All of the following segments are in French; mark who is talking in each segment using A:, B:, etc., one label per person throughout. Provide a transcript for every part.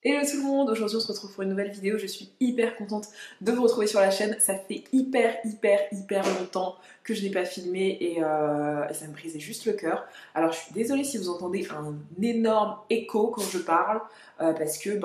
A: Hello tout le monde, aujourd'hui on se retrouve pour une nouvelle vidéo, je suis hyper contente de vous retrouver sur la chaîne, ça fait hyper longtemps que je n'ai pas filmé et ça me brisait juste le cœur. Alors je suis désolée si vous entendez un énorme écho quand je parle, parce que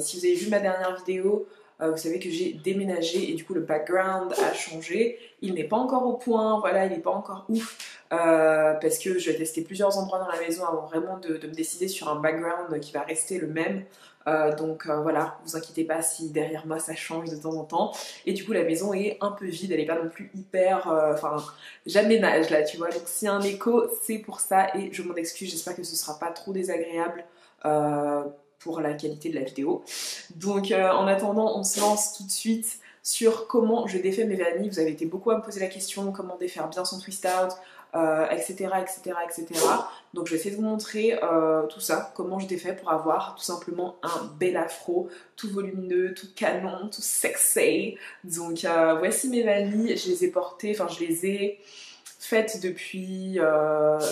A: si vous avez vu ma dernière vidéo, vous savez que j'ai déménagé et du coup le background a changé, il n'est pas encore au point, voilà, il n'est pas encore ouf. Parce que je vais tester plusieurs endroits dans la maison avant vraiment de me décider sur un background qui va rester le même. Voilà, vous inquiétez pas si derrière moi ça change de temps en temps. Et du coup la maison est un peu vide, elle est pas non plus hyper... Enfin, j'aménage là, tu vois. Donc s'il y a un écho, c'est pour ça et je m'en excuse, j'espère que ce sera pas trop désagréable pour la qualité de la vidéo. Donc en attendant, on se lance tout de suite sur comment je défais mes vanilles. Vous avez été beaucoup à me poser la question, comment défaire bien son twist out, etc., etc. Donc je vais essayer de vous montrer tout ça, comment je défais pour avoir tout simplement un bel afro, tout volumineux, tout canon, tout sexy. Donc voici mes vanilles, je les ai portées, enfin je les ai faites depuis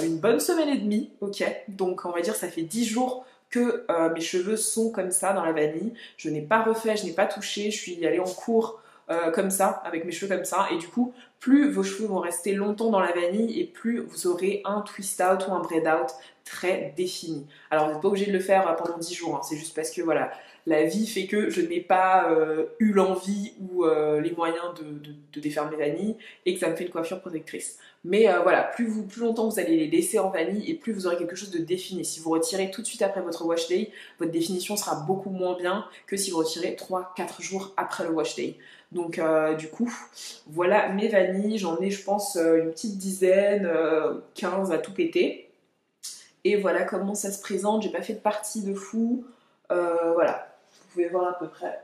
A: une bonne semaine et demie, ok. Donc on va dire ça fait 10 jours que mes cheveux sont comme ça dans la vanille. Je n'ai pas refait, je n'ai pas touché, je suis allée en cours comme ça, avec mes cheveux comme ça, et du coup, plus vos cheveux vont rester longtemps dans la vanille et plus vous aurez un twist out ou un braid out très défini. Alors vous n'êtes pas obligé de le faire pendant 10 jours, hein. C'est juste parce que voilà, la vie fait que je n'ai pas eu l'envie ou les moyens de défaire mes vanilles et que ça me fait une coiffure protectrice. Mais voilà, plus longtemps vous allez les laisser en vanille et plus vous aurez quelque chose de défini. Si vous retirez tout de suite après votre wash day, votre définition sera beaucoup moins bien que si vous retirez 3-4 jours après le wash day. Donc du coup, voilà mes vanilles, j'en ai je pense une petite dizaine, 15 à tout péter. Et voilà comment ça se présente, j'ai pas fait de partie de fou, voilà, vous pouvez voir à peu près.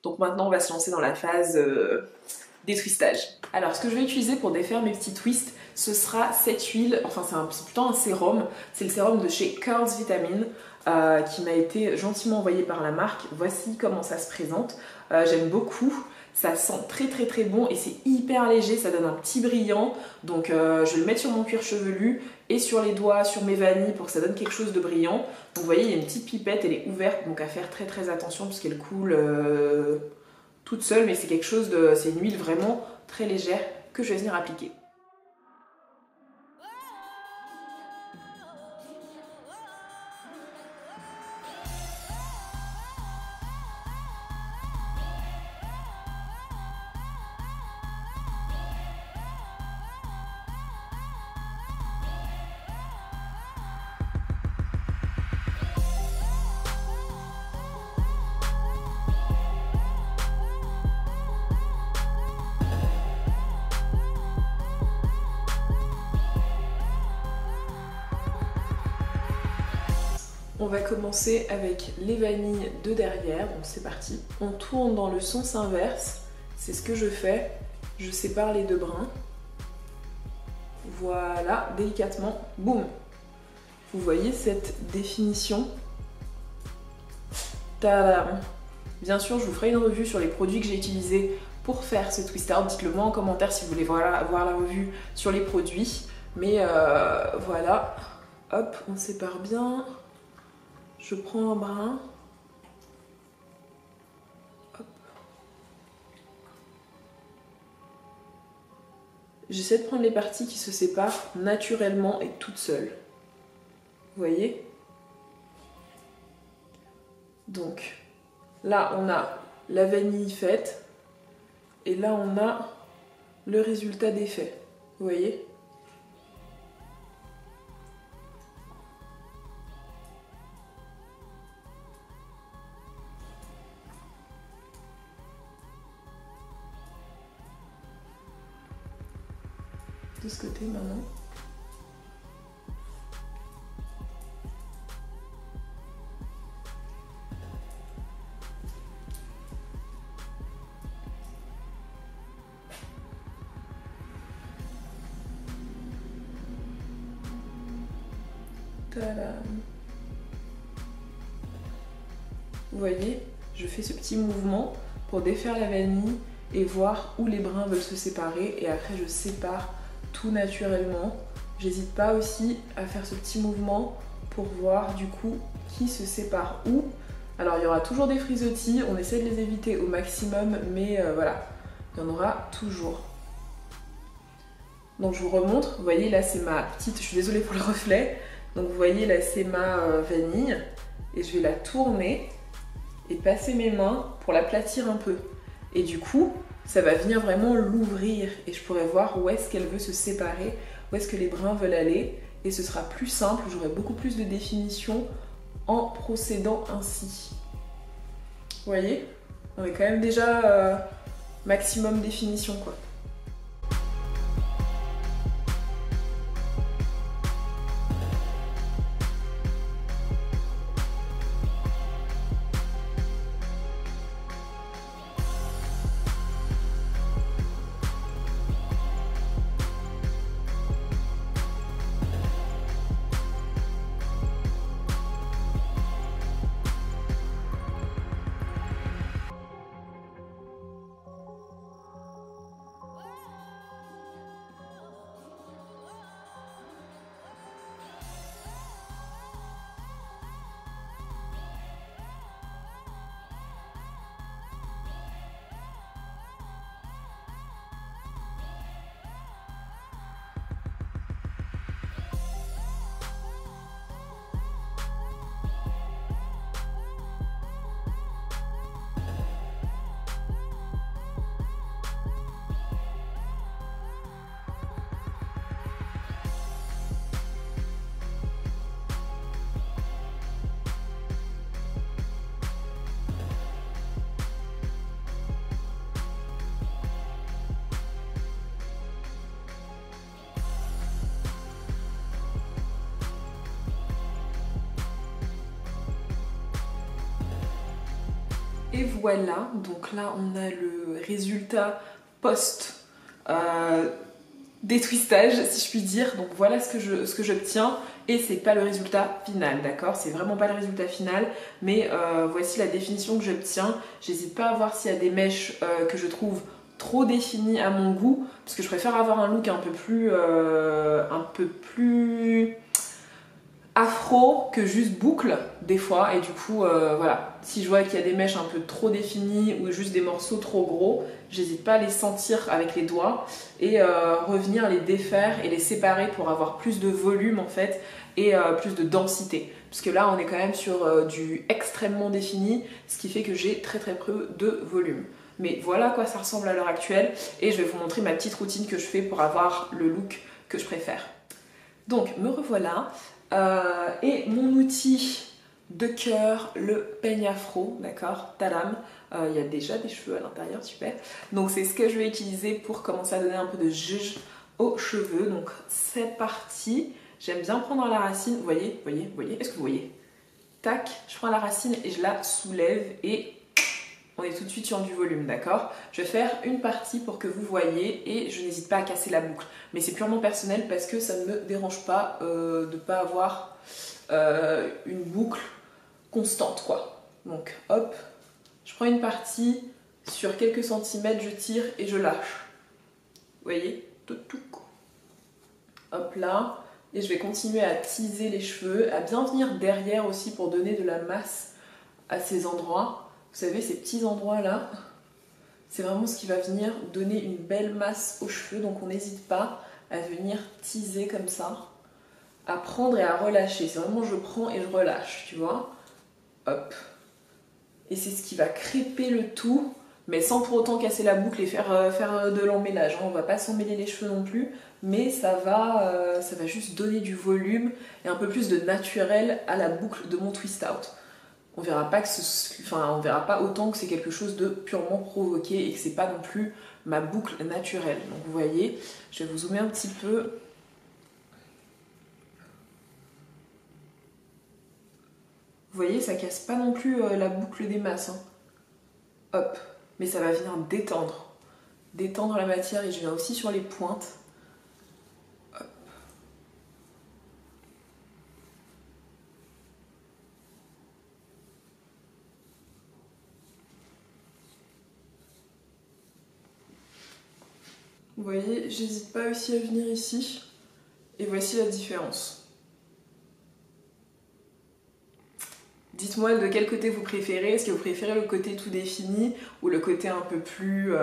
A: Donc maintenant on va se lancer dans la phase des twistages. Alors ce que je vais utiliser pour défaire mes petits twists, ce sera cette huile, enfin c'est plutôt un sérum, c'est le sérum de chez Curls Vitamin qui m'a été gentiment envoyé par la marque. Voici comment ça se présente, j'aime beaucoup. Ça sent très bon et c'est hyper léger, ça donne un petit brillant. Donc je vais le mettre sur mon cuir chevelu et sur les doigts, sur mes vanilles pour que ça donne quelque chose de brillant. Donc vous voyez, il y a une petite pipette, elle est ouverte, donc à faire très attention parce qu'elle coule toute seule, mais c'est quelque chose de... c'est une huile vraiment très légère que je vais venir appliquer. On va commencer avec les vanilles de derrière, donc c'est parti. On tourne dans le sens inverse, c'est ce que je fais. Je sépare les deux brins. Voilà, délicatement, boum. Vous voyez cette définition. Tadam. Bien sûr, je vous ferai une revue sur les produits que j'ai utilisés pour faire ce twist out. Dites-le moi en commentaire si vous voulez voir la revue sur les produits. Mais voilà, hop, on sépare bien. Je prends un brin. Hop. J'essaie de prendre les parties qui se séparent naturellement et toutes seules. Vous voyez? Donc, là on a la vanille faite. Et là on a le résultat des faits. Vous voyez? De ce côté maintenant. Tadam. Vous voyez, je fais ce petit mouvement pour défaire la vanille et voir où les brins veulent se séparer et après je sépare tout naturellement. j'hésite pas aussi à faire ce petit mouvement pour voir du coup qui se sépare où. Alors il y aura toujours des frisottis, on essaie de les éviter au maximum, mais voilà, il y en aura toujours. Donc je vous remontre, vous voyez là c'est ma petite, je suis désolée pour le reflet, donc vous voyez là c'est ma vanille, et je vais la tourner et passer mes mains pour l'aplatir un peu. Et du coup, ça va venir vraiment l'ouvrir et je pourrai voir où est-ce qu'elle veut se séparer, où est-ce que les brins veulent aller, et ce sera plus simple, j'aurai beaucoup plus de définition en procédant ainsi. Vous voyez, on est quand même déjà maximum définition quoi. Et voilà, donc là on a le résultat post détwistage si je puis dire. Donc voilà ce que j'obtiens et c'est pas le résultat final, d'accord? C'est vraiment pas le résultat final, mais voici la définition que j'obtiens. J'hésite pas à voir s'il y a des mèches que je trouve trop définies à mon goût, parce que je préfère avoir un look un peu plus afro que juste boucle des fois, et du coup voilà, si je vois qu'il y a des mèches un peu trop définies ou juste des morceaux trop gros, j'hésite pas à les sentir avec les doigts et revenir les défaire et les séparer pour avoir plus de volume en fait et plus de densité, parce que là on est quand même sur du extrêmement défini, ce qui fait que j'ai très peu de volume. Mais voilà à quoi ça ressemble à l'heure actuelle, et je vais vous montrer ma petite routine que je fais pour avoir le look que je préfère. Donc me revoilà. Et mon outil de cœur, le peigne afro, d'accord, tadam, il y a déjà des cheveux à l'intérieur, super. Donc c'est ce que je vais utiliser pour commencer à donner un peu de zhuzh aux cheveux. Donc c'est parti, j'aime bien prendre la racine, vous voyez, est-ce que vous voyez? Tac, je prends la racine et je la soulève et on est tout de suite sur du volume, d'accord? Je vais faire une partie pour que vous voyez et je n'hésite pas à casser la boucle. Mais c'est purement personnel parce que ça ne me dérange pas de ne pas avoir une boucle constante, quoi. Donc, hop, je prends une partie, sur quelques centimètres, je tire et je lâche. Vous voyez? Tout. Hop là. Et je vais continuer à teaser les cheveux, à bien venir derrière aussi pour donner de la masse à ces endroits. Vous savez, ces petits endroits là, c'est vraiment ce qui va venir donner une belle masse aux cheveux, donc on n'hésite pas à venir teaser comme ça, à prendre et à relâcher. C'est vraiment je prends et je relâche, tu vois. Hop. Et c'est ce qui va crêper le tout, mais sans pour autant casser la boucle et faire de l'emmêlage. On va pas s'emmêler les cheveux non plus, mais ça va juste donner du volume et un peu plus de naturel à la boucle de mon twist out. On verra pas on verra pas autant que c'est quelque chose de purement provoqué et que c'est pas non plus ma boucle naturelle. Donc vous voyez, je vais vous zoomer un petit peu. Vous voyez, ça casse pas non plus la boucle des masses. Hein. Hop, mais ça va venir détendre la matière et je viens aussi sur les pointes. Hop. Vous voyez, j'hésite pas aussi à venir ici Et voici la différence. Dites-moi de quel côté vous préférez. Est-ce que vous préférez le côté tout défini ou le côté un peu plus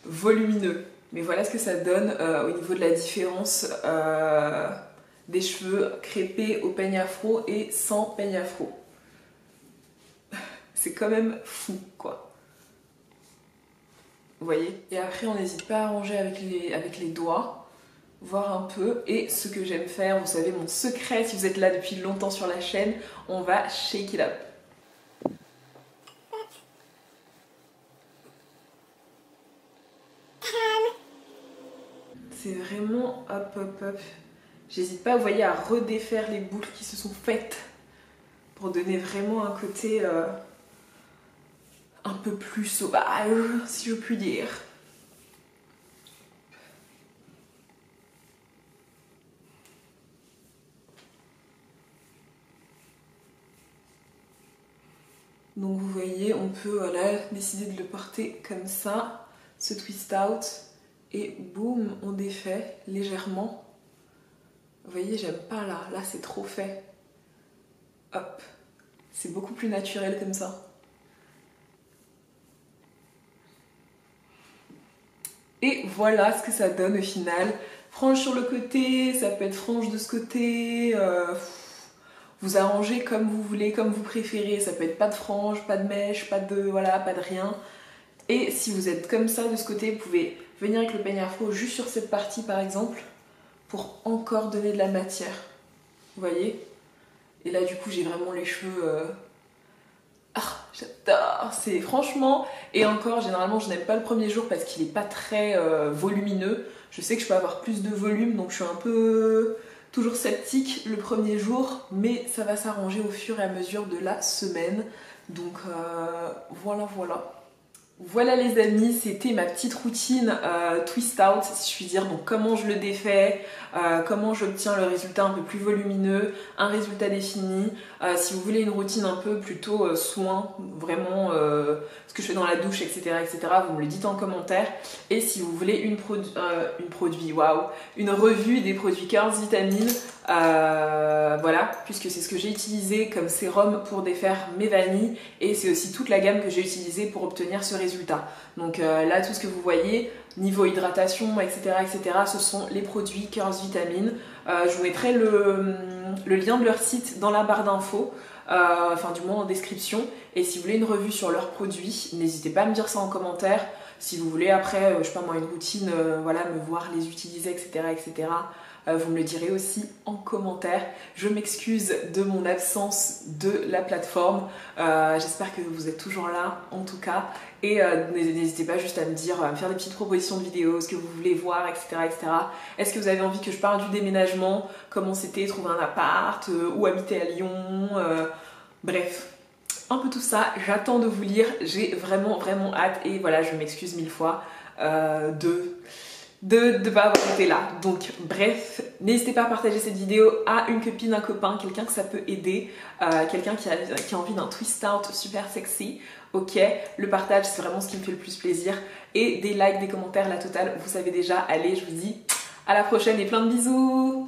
A: volumineux? Mais voilà ce que ça donne au niveau de la différence des cheveux crêpés au peigne afro et sans peigne afro. C'est quand même fou, quoi. Vous voyez? Et après, on n'hésite pas à arranger avec les doigts, voir un peu. Et ce que j'aime faire, vous savez, mon secret, si vous êtes là depuis longtemps sur la chaîne, on va shake it up. C'est vraiment hop, hop, hop. J'hésite pas, vous voyez, à redéfaire les boucles qui se sont faites pour donner vraiment un côté un peu plus sauvage, si je puis dire. Donc vous voyez, on peut voilà, décider de le porter comme ça, ce twist out, et boum, on défait légèrement. Vous voyez, j'aime pas là, là c'est trop fait. Hop, c'est beaucoup plus naturel comme ça. Et voilà ce que ça donne au final. Frange sur le côté, ça peut être frange de ce côté. Vous arrangez comme vous voulez, comme vous préférez. Ça peut être pas de frange, pas de mèche, pas de voilà, pas de rien. Et si vous êtes comme ça de ce côté, vous pouvez venir avec le peigne afro juste sur cette partie par exemple pour encore donner de la matière. Vous voyez? Et là du coup j'ai vraiment les cheveux... Ah, j'adore! C'est franchement... Et encore, généralement je n'aime pas le premier jour parce qu'il n'est pas très volumineux. Je sais que je peux avoir plus de volume donc je suis un peu... toujours sceptique le premier jour, mais ça va s'arranger au fur et à mesure de la semaine. Donc voilà, voilà. Voilà les amis, c'était ma petite routine twist out, si je puis dire. Donc comment je le défais, comment j'obtiens le résultat un peu plus volumineux, un résultat défini. Si vous voulez une routine un peu plutôt soin, vraiment ce que je fais dans la douche, etc., vous me le dites en commentaire. Et si vous voulez une revue des produits 15 vitamines, voilà, puisque c'est ce que j'ai utilisé comme sérum pour défaire mes vanilles et c'est aussi toute la gamme que j'ai utilisée pour obtenir ce résultat. Donc là, tout ce que vous voyez, niveau hydratation, etc., ce sont les produits 15 vitamines. Je vous mettrai le lien de leur site dans la barre d'infos, enfin du moins en description. Et si vous voulez une revue sur leurs produits, n'hésitez pas à me dire ça en commentaire. Si vous voulez après, je sais pas moi, une routine, voilà, me voir les utiliser, etc., vous me le direz aussi en commentaire. Je m'excuse de mon absence de la plateforme. J'espère que vous êtes toujours là en tout cas. Et n'hésitez pas juste à me dire, à me faire des petites propositions de vidéos, ce que vous voulez voir, etc., Est-ce que vous avez envie que je parle du déménagement, comment c'était trouver un appart, ou habiter à Lyon, bref. Un peu tout ça, j'attends de vous lire, j'ai vraiment hâte et voilà, je m'excuse 1000 fois de pas avoir été là. Donc bref, n'hésitez pas à partager cette vidéo à une copine, un copain, quelqu'un que ça peut aider, quelqu'un qui a envie d'un twist out super sexy. Ok, le partage c'est vraiment ce qui me fait le plus plaisir et des likes, des commentaires, la totale, vous savez déjà. Allez, je vous dis à la prochaine et plein de bisous.